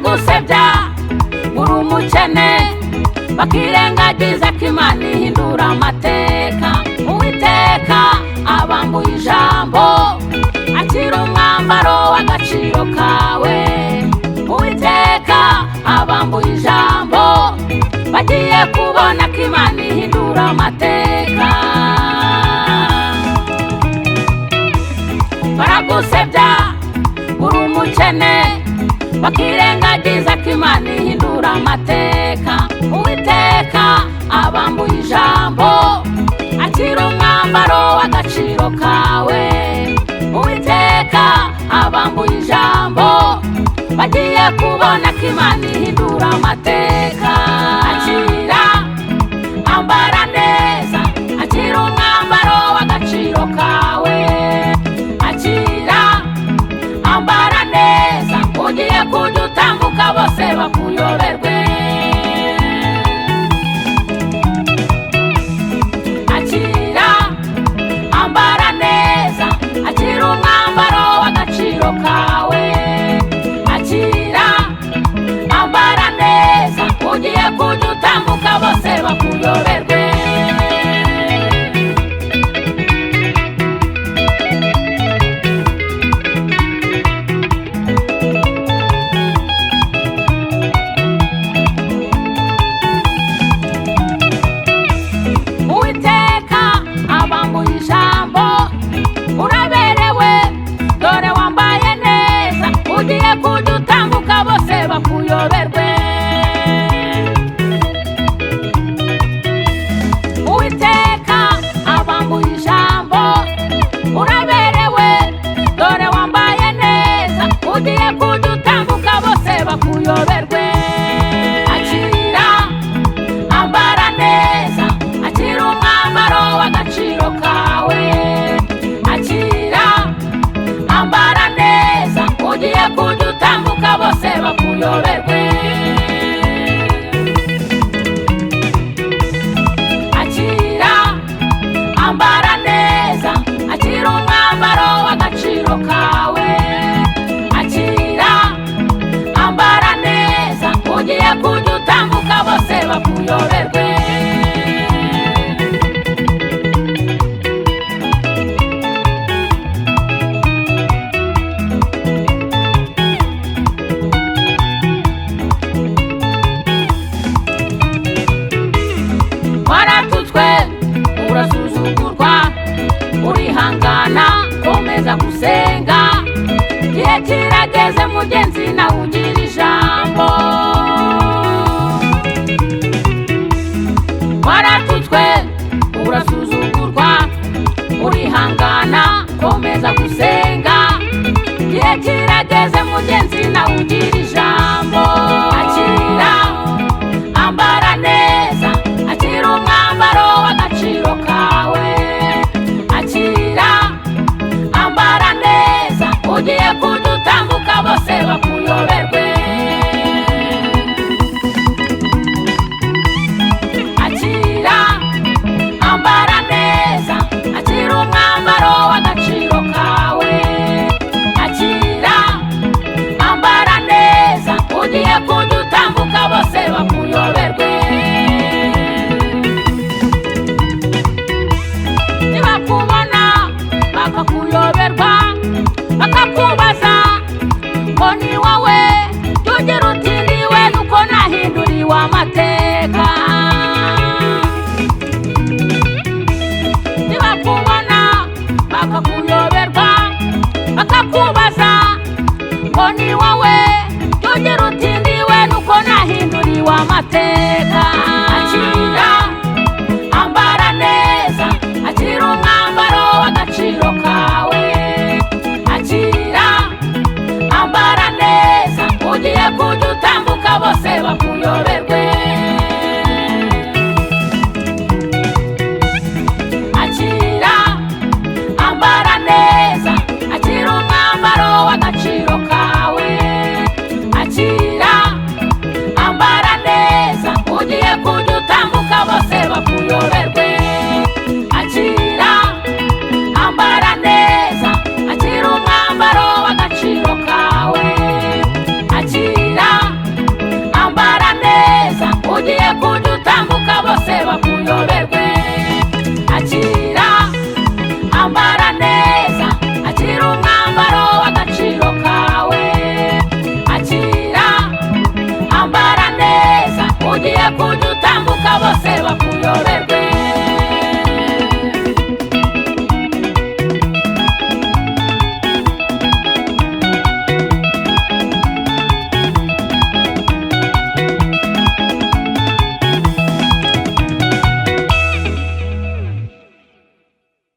baragusebya uri umukene bakirengagiza ko Imana ihindura amateka. Uwiteka abambuye ijambo akira umwambaro w'agaciro kawe. Uwiteka abambuye ijambo bagiye kubona ko Imana ihindura amateka. Baragusebya uri umukene bakirengagiza ko Imana ihindura amateka. Uwiteka abambuye ijambo akira umwambaro w'agaciro kawe. Uwiteka abambuye ijambo bagiye kubona ko Imana ihindura amateka. Akira ambara neza, akira umwambaro w'agaciro kawe. Akira ambara neza, ugiye kujya utambuka bose bakuyoberwe. Akira ambara neza, akira umwambaro w'agaciro kawe. Akira ambara neza, ugiye kujya utambuka bose bakuyoberwe. Uwiteka abambuye ijambo uraberewe, dore wambaye neza, ugiye kujya utambuka bose bakuyoberwe. Uwiteka abambuye ijambo uraberewe, dore wambaye neza, ugiye kujya utambuka bose bakuyoberwe. Akira ambara neza, akira umwambaro w'agaciro kawe. Akira ambara neza, ugiye kujya utambuka bose bakuyoberwe. Akira ambara neza, akira umwambaro w'agaciro kawe. Akira ambara neza, ugiye kujya utambuka bose bakuyoberwe. Waratutswe urasuzugurwa urihangana, komeza gusenga, igihe kirageze mugenzi nawe ugira ijambo. Waratutswe urasuzugurwa urihangana, komeza gusenga, igihe kirageze mugenzi nawe ugira ijambo. Akira ambara neza, akira umwambaro w'agaciro kawe. Akira ambara neza, ugiye kujya utambuka bose bakuyoberwe. Akira ambara neza, akira umwambaro w'agaciro kawe. Akira ambara neza, bose bakunda